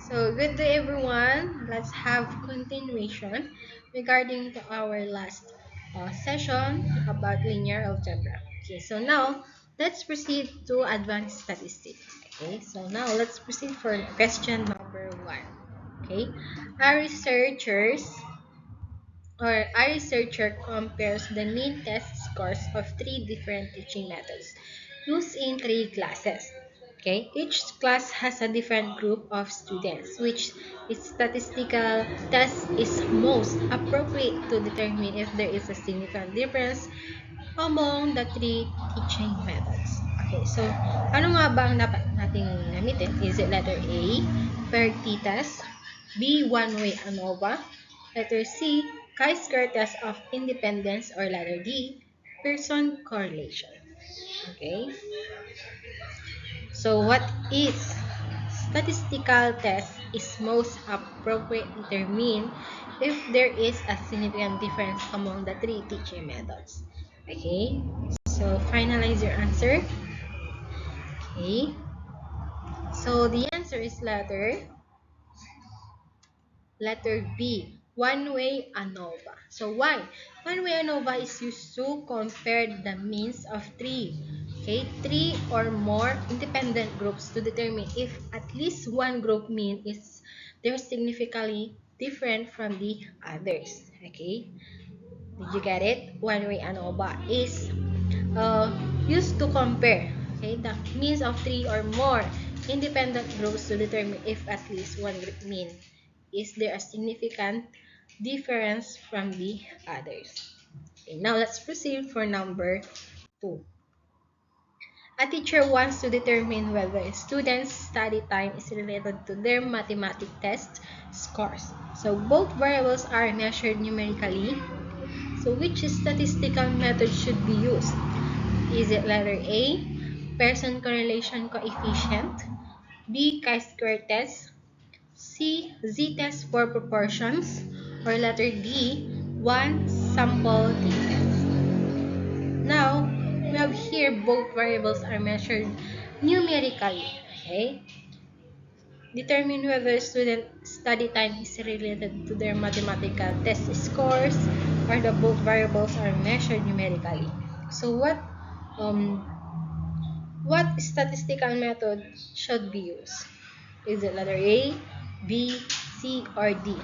So, good day everyone. Let's have continuation regarding to our last session about linear algebra. Okay, so now let's proceed to advanced statistics. Okay, so now let's proceed for question number 1. Okay, our researchers a researcher compares the mean test scores of three different teaching methods used in three classes. Okay, each class has a different group of students, which its statistical test is most appropriate to determine if there is a significant difference among the three teaching methods. Okay, so ano nga ba ang dapat nating gamitin? Is it letter A, paired t-test, B, one-way ANOVA, letter C, chi-square test of independence, or letter D, Pearson correlation? Okay, so what is statistical test is most appropriate to determine if there is a significant difference among the three teaching methods. Okay, so finalize your answer. Okay, so the answer is letter B, one-way ANOVA. So why? One-way ANOVA is used to compare the means of three or more independent groups to determine if at least one group mean is they're significantly different from the others. Okay, did you get it? One-way ANOVA is uh, used to compare the means of three or more independent groups to determine if at least one group mean is there a significant difference from the others. Okay, now let's proceed for number 2. A teacher wants to determine whether a student's study time is related to their mathematics test scores. So both variables are measured numerically. So which statistical method should be used? Is it letter A, Pearson correlation coefficient, B, chi-square test, C, z-test for proportions, or letter D, one sample t-test? Now, we have here both variables are measured numerically. Okay? Determine whether student study time is related to their mathematical test scores or the both variables are measured numerically. So um what statistical method should be used? Is it letter A, B, C, or D?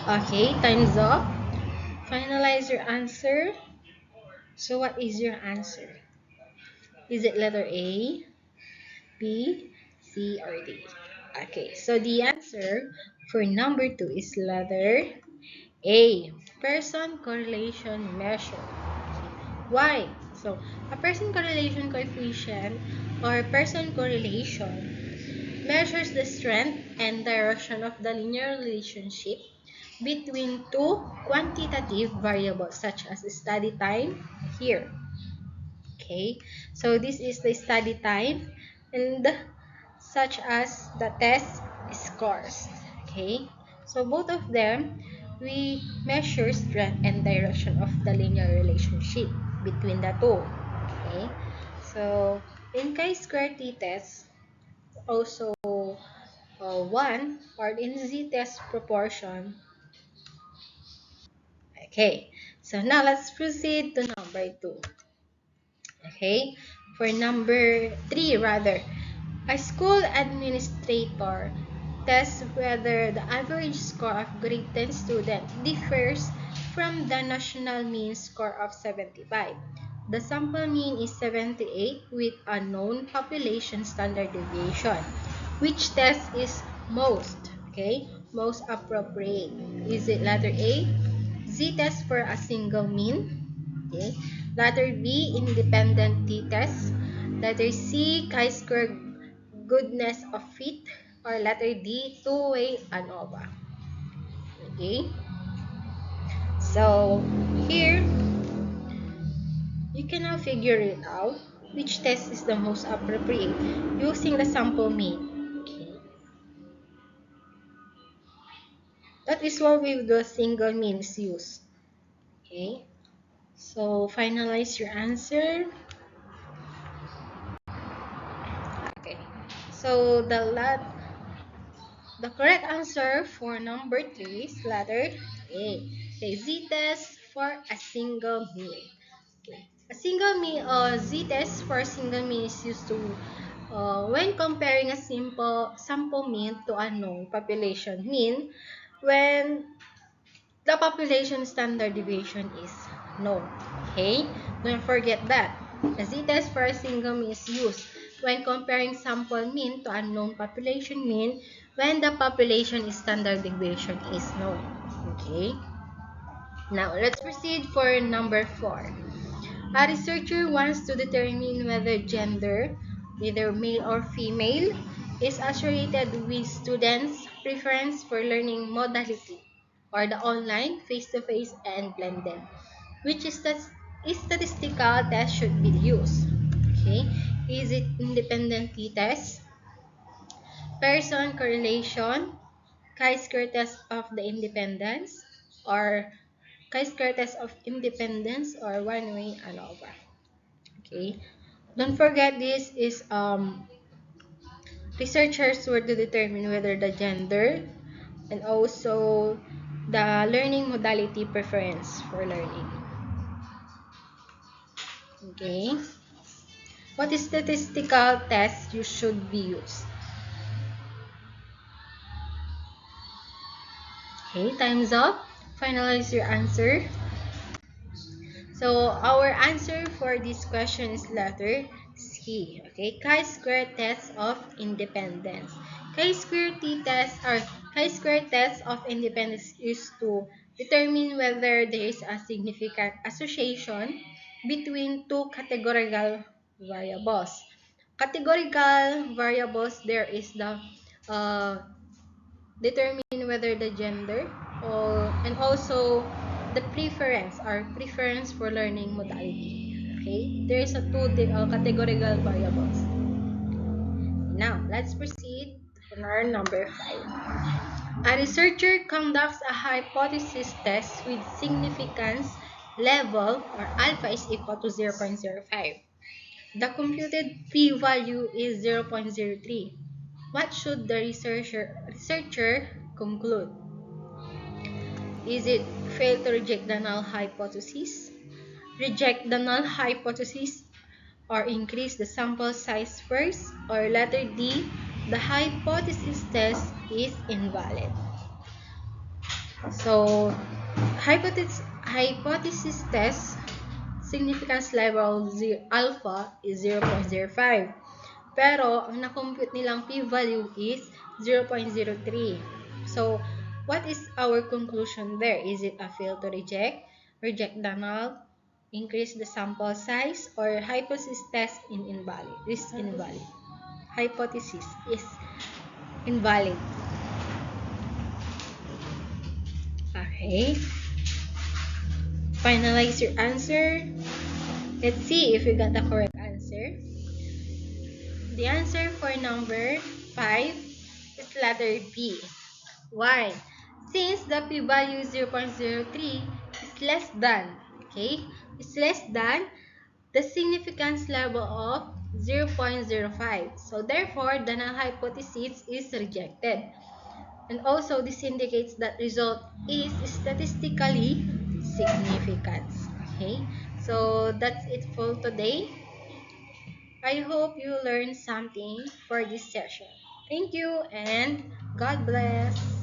Okay, time's up. Finalize your answer. So what is your answer? Is it letter A, B, C, or D? Okay, so the answer for number 2 is letter A, Pearson correlation measure. Why? So, a Pearson correlation coefficient or Pearson correlation measures the strength and direction of the linear relationship between two quantitative variables such as study time here. Okay, so this is the study time and such as the test scores. Okay, so both of them we measure strength and direction of the linear relationship between the two. Okay, so in chi-square t-test also one or in z-test proportion. Okay, so now let's proceed to number 2. Okay, for number 3 rather, a school administrator tests whether the average score of grade 10 student differs from the national mean score of 75. The sample mean is 78 with a known population standard deviation. Which test is most appropriate? Is it letter A, z-test for a single mean? Okay. Letter B, independent t-test. Letter C, chi-square goodness of fit. Or letter D, two-way ANOVA. Okay. So, here, you can now figure it out which test is the most appropriate using the sample mean. Okay. That is what with the single means used. Okay. So, finalize your answer. So the correct answer for number 3 is letter A. Okay, z-test for a single meal. Okay. A single meal or z-test for a single meal is used to when comparing a simple sample mean to a known population mean when the population standard deviation is known. Okay? Don't forget that. The z-test for a single mean is used when comparing sample mean to unknown population mean when the population standard deviation is known. Okay? Now, let's proceed for number 4. A researcher wants to determine whether gender, whether male or female, is associated with students' preference for learning modality or the online, face-to-face, and blended. Which is statistical test should be used? Okay, is it independently test, person correlation, chi-square test of the independence, or chi-square test of independence, or one-way ANOVA? Okay. Don't forget this is researchers were to determine whether the gender and also the learning modality preference for learning. Okay. What is statistical test you should be used? Okay, time's up. Finalize your answer. So our answer for this question is letter C. Okay, chi-square test of independence. Chi-square T test or chi-square test of independence is to determine whether there is a significant association between two categorical variables. Categorical variables there is the uh, determine whether the gender or and also the preference for learning modality. Okay, there is a categorical variables. Now let's proceed to our number 5. A researcher conducts a hypothesis test with significance level or alpha is equal to 0.05. The computed p-value is 0.03. What should the researcher conclude? Is it fail to reject the null hypothesis, reject the null hypothesis, or increase the sample size first, or letter D, the hypothesis test is invalid? So, hypothesis test significance level alpha is 0.05. Pero, ang na-compute nilang p-value is 0.03. So, what is our conclusion there? Is it a fail to reject, reject the null, increase the sample size, or hypothesis test is invalid? Hypothesis is invalid. Okay. Finalize your answer. Let's see if you got the correct answer. The answer for number 5 is letter B. Why? Since the p-value 0.03 is less than, okay, is less than the significance level of 0.05. So therefore, the null hypothesis is rejected. And also, this indicates that result is statistically significant. Okay, so that's it for today. I hope you learned something for this session. Thank you and God bless.